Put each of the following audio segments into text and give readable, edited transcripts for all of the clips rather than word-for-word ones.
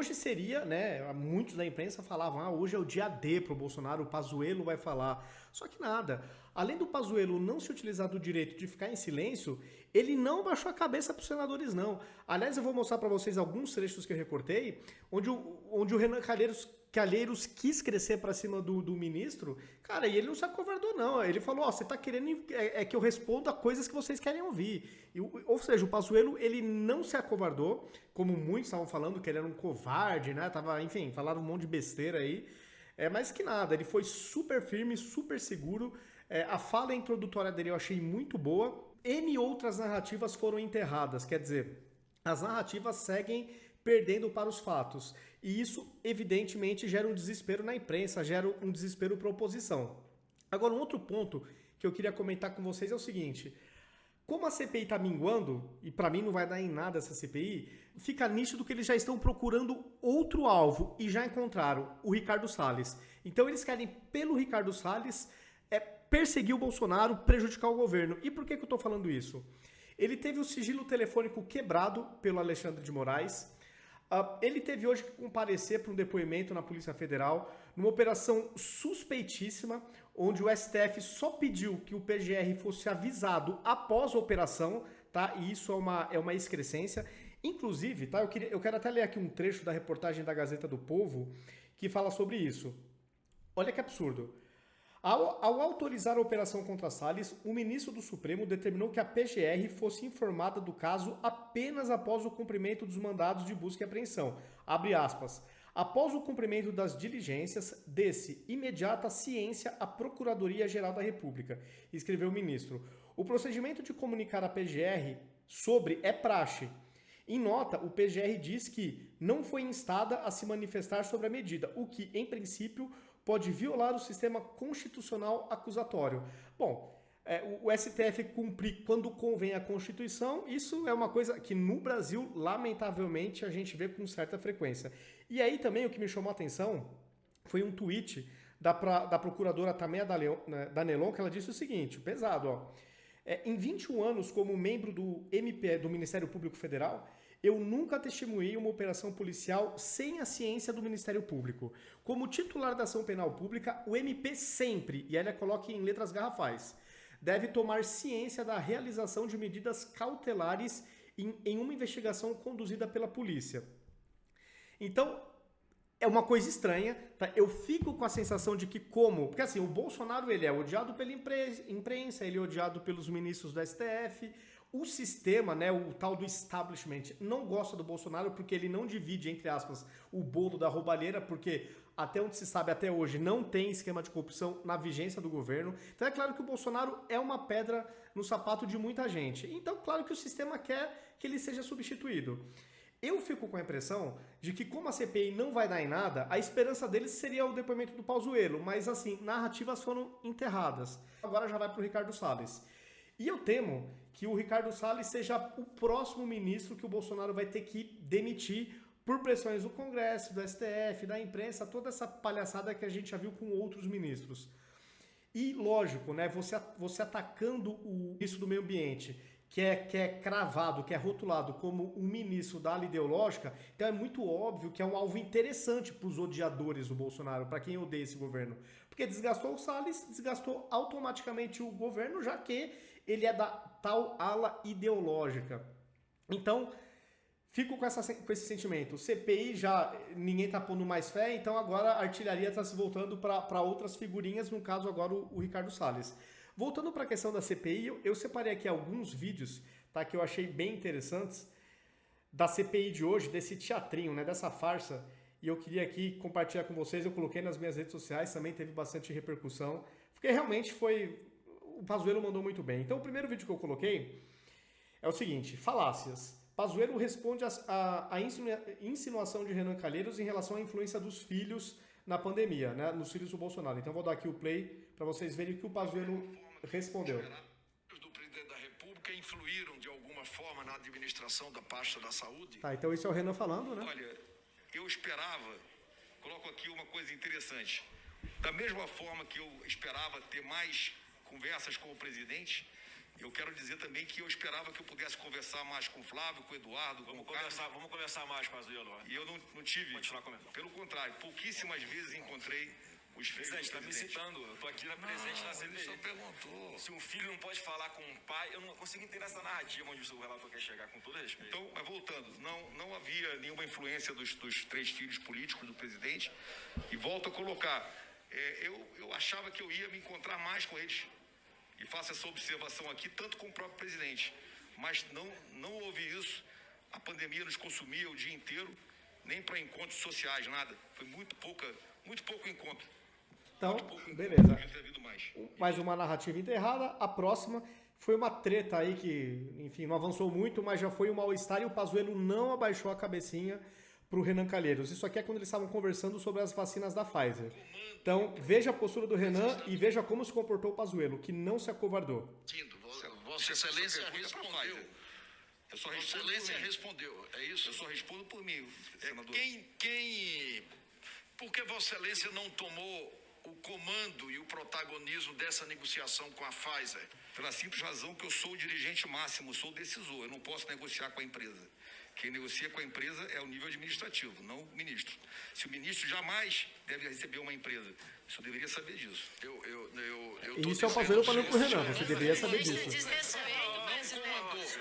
hoje seria, né? Muitos da imprensa falavam, hoje é o dia D pro Bolsonaro, o Pazuello vai falar. Só que nada. Além do Pazuello não se utilizar do direito de ficar em silêncio, ele não baixou a cabeça pros senadores, não. Aliás, eu vou mostrar para vocês alguns trechos que eu recortei, onde o Renan Calheiros quis crescer para cima do ministro, cara, e ele não se acovardou, não. Ele falou, você tá querendo que eu responda coisas que vocês querem ouvir. Ou seja, o Pazuello, ele não se acovardou, como muitos estavam falando, que ele era um covarde, né? Enfim, falaram um monte de besteira aí. Mas que nada, ele foi super firme, super seguro. A fala introdutória dele eu achei muito boa. N outras narrativas foram enterradas, quer dizer, as narrativas seguem perdendo para os fatos. E isso, evidentemente, gera um desespero na imprensa, gera um desespero para a oposição. Agora, um outro ponto que eu queria comentar com vocês é o seguinte: como a CPI está minguando, e para mim não vai dar em nada essa CPI, fica nítido que eles já estão procurando outro alvo e já encontraram o Ricardo Salles. Então eles querem, pelo Ricardo Salles, perseguir o Bolsonaro, prejudicar o governo. E por que eu estou falando isso? Ele teve o sigilo telefônico quebrado pelo Alexandre de Moraes. Ele teve hoje que comparecer para um depoimento na Polícia Federal, numa operação suspeitíssima, onde o STF só pediu que o PGR fosse avisado após a operação, tá? E isso é uma excrescência. Inclusive, tá? Eu quero até ler aqui um trecho da reportagem da Gazeta do Povo que fala sobre isso. Olha que absurdo. Ao autorizar a operação contra Salles, o ministro do Supremo determinou que a PGR fosse informada do caso apenas após o cumprimento dos mandados de busca e apreensão. Abre aspas. Após o cumprimento das diligências, desse imediata ciência à Procuradoria-Geral da República, escreveu o ministro. O procedimento de comunicar à PGR sobre é praxe. Em nota, o PGR diz que não foi instada a se manifestar sobre a medida, o que, em princípio, pode violar o sistema constitucional acusatório. Bom, o STF cumprir quando convém a Constituição, isso é uma coisa que no Brasil, lamentavelmente, a gente vê com certa frequência. E aí também o que me chamou a atenção foi um tweet da procuradora Tameia Danelon, que ela disse o seguinte, pesado, ó. Em 21 anos como membro do MP, do Ministério Público Federal, eu nunca testemunhei uma operação policial sem a ciência do Ministério Público. Como titular da ação penal pública, o MP sempre, e ela coloca em letras garrafais, deve tomar ciência da realização de medidas cautelares em uma investigação conduzida pela polícia. Então, é uma coisa estranha, tá? Eu fico com a sensação de que porque assim, o Bolsonaro ele é odiado pela imprensa, ele é odiado pelos ministros do STF, o sistema, né, o tal do establishment, não gosta do Bolsonaro porque ele não divide, entre aspas, o bolo da roubalheira, porque até onde se sabe até hoje não tem esquema de corrupção na vigência do governo. Então é claro que o Bolsonaro é uma pedra no sapato de muita gente. Então claro que o sistema quer que ele seja substituído. Eu fico com a impressão de que, como a CPI não vai dar em nada, a esperança deles seria o depoimento do Pazuello, mas assim, narrativas foram enterradas. Agora já vai para o Ricardo Salles. E eu temo que o Ricardo Salles seja o próximo ministro que o Bolsonaro vai ter que demitir por pressões do Congresso, do STF, da imprensa, toda essa palhaçada que a gente já viu com outros ministros. E lógico, né, você atacando o ministro do Meio Ambiente, que é cravado, que é rotulado como um ministro da ala ideológica, então é muito óbvio que é um alvo interessante para os odiadores do Bolsonaro, para quem odeia esse governo. Porque desgastou o Salles, desgastou automaticamente o governo, já que ele é da tal ala ideológica. Então, fico com esse sentimento. CPI já ninguém tá pondo mais fé, então agora a artilharia está se voltando para outras figurinhas, no caso agora o Ricardo Salles. Voltando para a questão da CPI, eu separei aqui alguns vídeos, tá, que eu achei bem interessantes da CPI de hoje, desse teatrinho, né, dessa farsa, e eu queria aqui compartilhar com vocês. Eu coloquei nas minhas redes sociais, também teve bastante repercussão, porque realmente o Pazuello mandou muito bem. Então o primeiro vídeo que eu coloquei é o seguinte: falácias. Pazuello responde à insinuação de Renan Calheiros em relação à influência dos filhos na pandemia, né, nos filhos do Bolsonaro. Então vou dar aqui o play para vocês verem o que o Pazuello respondeu. Os do presidente da República influíram de alguma forma na administração da pasta da saúde? Tá, então esse é o Renan falando, né? Olha, eu esperava, coloco aqui uma coisa interessante, da mesma forma que eu esperava ter mais conversas com o presidente, Eu quero dizer também que eu esperava que eu pudesse conversar mais com o Flávio, com o Eduardo, com o Carlos. Vamos conversar mais, Pazuello. E eu não tive. Continuar conversando. Pelo contrário, pouquíssimas vezes encontrei os filhos do Presidente, está me presidente. citando. Eu estou aqui presente na CPI. Ele só perguntou. Se um filho não pode falar com um pai, eu não consigo entender essa narrativa onde o relator quer chegar, com todo respeito. Então, mas voltando, não havia nenhuma influência dos 3 filhos políticos do presidente. E volto a colocar, eu achava que eu ia me encontrar mais com eles. E faço essa observação aqui, tanto com o próprio presidente. Mas não houve isso. A pandemia nos consumia o dia inteiro, nem para encontros sociais, nada. Foi muito pouco encontro. Então, Muito pouco beleza. encontro, devia ter havido mais. Mais uma narrativa enterrada. A próxima foi uma treta aí que, enfim, não avançou muito, mas já foi um mal-estar e o Pazuello não abaixou a cabecinha para o Renan Calheiros. Isso aqui é quando eles estavam conversando sobre as vacinas da Pfizer. Então, veja a postura do Renan e veja como se comportou o Pazuello, que não se acovardou. Vossa Excelência respondeu. Eu só Vossa respondo por Excelência mim. respondeu. É isso? Eu só respondo por mim, senador. Por que Vossa Excelência não tomou o comando e o protagonismo dessa negociação com a Pfizer? Pela simples razão que eu sou o dirigente máximo, sou o decisor. Eu não posso negociar com a empresa. Quem negocia com a empresa é o nível administrativo, não o ministro. Se o ministro jamais deve receber uma empresa, isso eu deveria saber disso. E isso é o Pazuello falando pro Renan, você deveria saber disso. Desrespeito, presidente.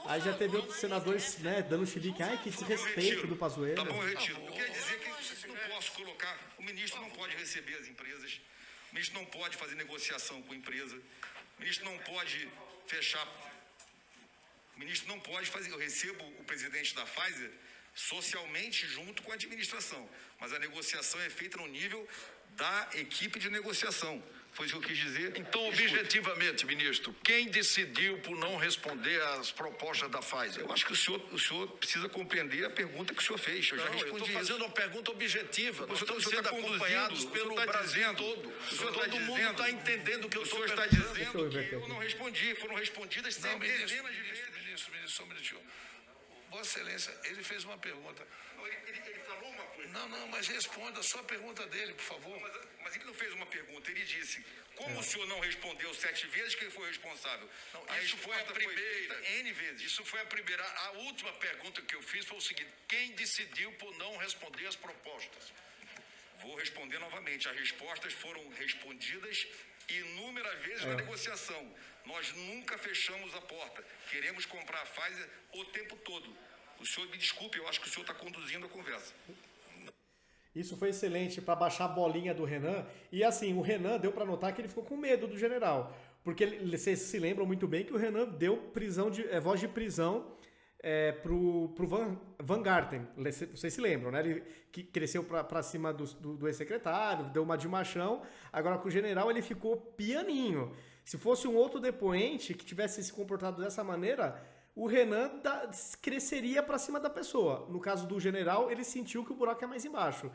Aí já teve outros senadores, né, dando chilique. Ai, que desrespeito do Pazuello. Tá bom, eu retiro. Eu queria dizer que não posso colocar... O ministro não pode receber as empresas. O ministro não pode fazer negociação com a empresa. O ministro não pode fechar... O ministro não pode fazer... Eu recebo o presidente da Pfizer socialmente junto com a administração. Mas a negociação é feita no nível da equipe de negociação. Foi isso que eu quis dizer. Então, objetivamente, ministro, quem decidiu por não responder às propostas da Pfizer? Eu acho que o senhor precisa compreender a pergunta que o senhor fez. Eu já Eu respondi estou isso. fazendo uma pergunta objetiva. Nós O senhor estamos está sendo conduzindo, acompanhados o senhor pelo está Brasil dizendo, todo. o senhor está Todo mundo dizendo, está entendendo o que eu O estou senhor está perguntando. dizendo Deixa eu que ver eu não respondi. Foram respondidas Não, dezenas de vezes. ministro, só um minutinho. Vossa Excelência, ele fez uma pergunta. Ele falou uma coisa. Não, mas responda só a pergunta dele, por favor. Mas ele não fez uma pergunta. Ele disse, como o senhor não respondeu 7 vezes, quem foi o responsável? Não, A isso foi a resposta foi primeira. feita N vezes. Isso foi a primeira. A última pergunta que eu fiz foi o seguinte: quem decidiu por não responder as propostas? Vou responder novamente. As respostas foram respondidas inúmeras vezes na negociação. Nós nunca fechamos a porta. Queremos comprar a Pfizer o tempo todo. O senhor, me desculpe, eu acho que o senhor está conduzindo a conversa. Isso foi excelente para baixar a bolinha do Renan. E assim, o Renan deu para notar que ele ficou com medo do general. Porque vocês se lembram muito bem que o Renan deu voz de prisão pro Van Garten. Vocês se lembram, né? Ele que cresceu para cima do ex-secretário, deu uma de machão. Agora com o general ele ficou pianinho. Se fosse um outro depoente que tivesse se comportado dessa maneira, o Renan cresceria para cima da pessoa. No caso do general, ele sentiu que o buraco é mais embaixo.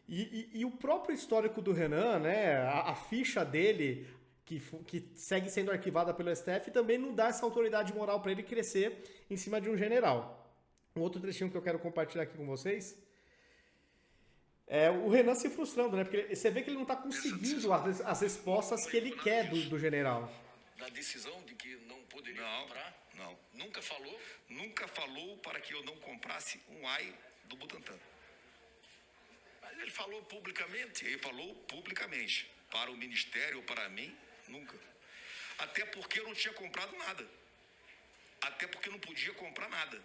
E o próprio histórico do Renan, né, a ficha dele, que segue sendo arquivada pelo STF, também não dá essa autoridade moral para ele crescer em cima de um general. Um outro trechinho que eu quero compartilhar aqui com vocês é o Renan se frustrando, né? Porque você vê que ele não está conseguindo as respostas que ele quer do general. Da decisão de que não poderia comprar? Não. Nunca falou? Nunca falou para que eu não comprasse um AI do Butantan. Mas ele falou publicamente. Ele falou publicamente. Para o Ministério ou para mim, nunca. Até porque eu não tinha comprado nada. Até porque eu não podia comprar nada.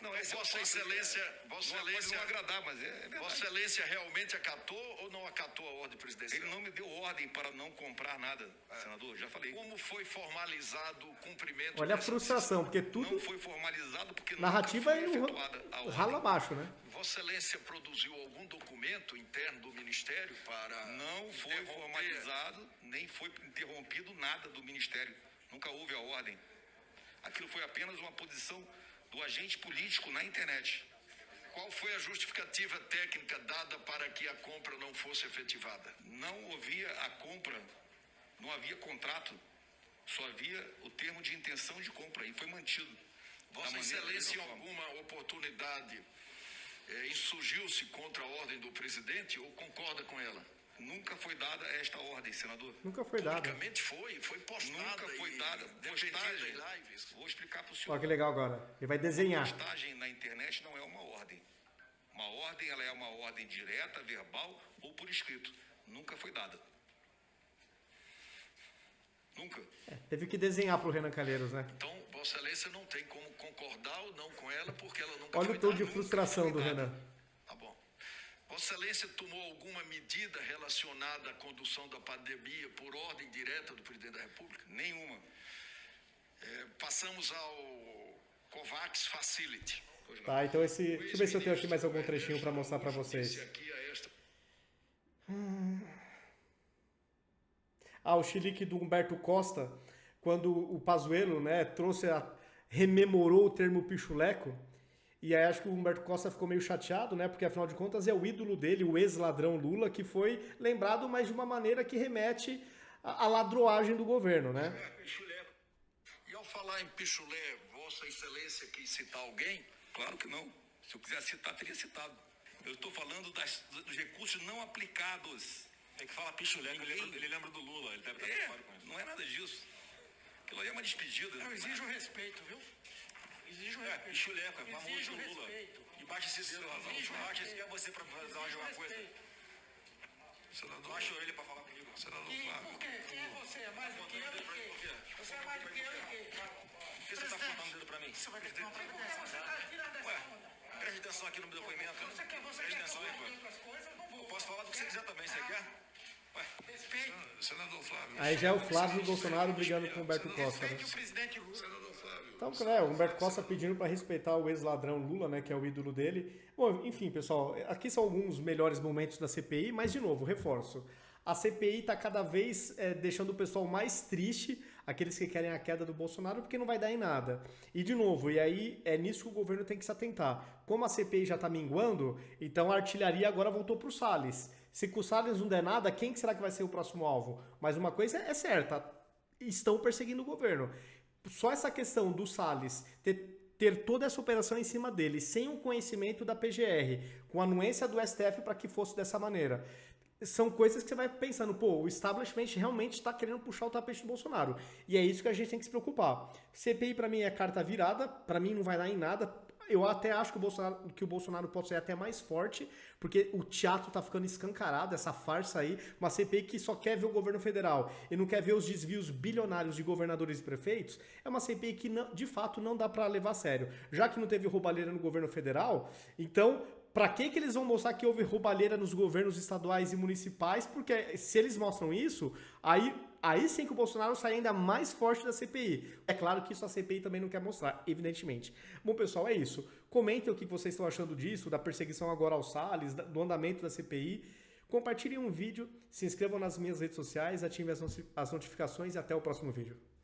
Não, Mas Vossa Excelência, pode não agradar, mas é verdade. Vossa Excelência realmente acatou ou não acatou a ordem presidencial? Ele não me deu ordem para não comprar nada, senador, já falei. Como foi formalizado o cumprimento? Olha a dessa frustração, porque tudo... Não foi formalizado porque Narrativa nunca é foi efetuada a ordem. rala abaixo, né? Vossa Excelência produziu algum documento interno do Ministério para... Não foi formalizado, nem foi interrompido nada do Ministério. Nunca houve a ordem. Aquilo foi apenas uma posição do agente político na internet. Qual foi a justificativa técnica dada para que a compra não fosse efetivada? Não havia a compra, não havia contrato, só havia o termo de intenção de compra e foi mantido. Vossa Excelência, em alguma oportunidade, insurgiu-se contra a ordem do presidente ou concorda com ela? Nunca foi dada esta ordem, senador. Nunca foi dada. Publicamente foi postada. Nunca foi dada. Postagem. Postagem. Em lives. Vou explicar para o senhor. Olha que legal agora. Ele vai desenhar. Postagem na internet não é uma ordem. Uma ordem, ela é uma ordem direta, verbal ou por escrito. Nunca foi dada. Nunca. Teve que desenhar pro Renan Calheiros, né? Então, Vossa Excelência não tem como concordar ou não com ela, porque ela nunca Olha foi o tom dada. de frustração do Renan. Tá bom. Vossa Excelência tomou alguma medida relacionada à condução da pandemia por ordem direta do Presidente da República? Nenhuma. Passamos ao COVAX Facility. Tá, então esse... Deixa eu ver se eu tenho aqui mais algum trechinho para mostrar para vocês. Aqui a esta O chilique do Humberto Costa, quando o Pazuello, né, rememorou o termo pichuleco, e aí acho que o Humberto Costa ficou meio chateado, né, porque afinal de contas é o ídolo dele, o ex-ladrão Lula, que foi lembrado, mas de uma maneira que remete à ladroagem do governo, né? pichuleco. E ao falar em pichulé, Vossa Excelência quis citar alguém? Claro que não. Se eu quisesse citar, teria citado. Eu estou falando dos recursos não aplicados. É que fala pichulé, ele lembra do Lula, ele deve estar preocupado com isso. Não é nada disso. Aquilo aí é uma despedida. Eu exijo respeito, viu? Exijo respeito. Pichuleco, é famoso Exijo do Lula. respeito. E baixa esse dedo, Razão. Baixa esse, quer você pra fazer uma coisa. Senador, Baixa ele pra falar comigo. senador E Flávio. por quê? Quem é você? É mais do que eu e quê? Você é mais do que eu e quê? Por que você tá apontando o dedo pra mim? Você vai ter que tomar providência. Você tá tirando essa onda. Preste atenção aqui no meu depoimento. Você quer Preste atenção aí, tomar pô. outras coisas? Não vou. Posso falar do que você quiser também, você quer? Respeito. Senador Flávio. Aí já é o Flávio Bolsonaro brigando com o Humberto Costa, né? Respeite o presidente Lula. Senador Flávio. Então, né, o Humberto Costa pedindo para respeitar o ex-ladrão Lula, né, que é o ídolo dele. Bom, enfim, pessoal, aqui são alguns melhores momentos da CPI, mas, de novo, reforço. A CPI está cada vez deixando o pessoal mais triste, aqueles que querem a queda do Bolsonaro, porque não vai dar em nada. E, de novo, e aí é nisso que o governo tem que se atentar. Como a CPI já está minguando, então a artilharia agora voltou para o Salles. Se com o Salles não der nada, quem que será que vai ser o próximo alvo? Mas uma coisa é certa, estão perseguindo o governo. Só essa questão do Salles ter toda essa operação em cima dele, sem o conhecimento da PGR, com a anuência do STF para que fosse dessa maneira, são coisas que você vai pensando, pô, o establishment realmente está querendo puxar o tapete do Bolsonaro. E é isso que a gente tem que se preocupar. CPI para mim é carta virada, para mim não vai dar em nada. Eu até acho que o Bolsonaro pode ser até mais forte, porque o teatro tá ficando escancarado, essa farsa aí, uma CPI que só quer ver o governo federal e não quer ver os desvios bilionários de governadores e prefeitos, é uma CPI que de fato não dá para levar a sério. Já que não teve roubalheira no governo federal, então para que eles vão mostrar que houve roubalheira nos governos estaduais e municipais? Porque se eles mostram isso, aí sim que o Bolsonaro sai ainda mais forte da CPI. É claro que isso a CPI também não quer mostrar, evidentemente. Bom, pessoal, é isso. Comentem o que vocês estão achando disso, da perseguição agora ao Salles, do andamento da CPI. Compartilhem um vídeo, se inscrevam nas minhas redes sociais, ativem as notificações e até o próximo vídeo.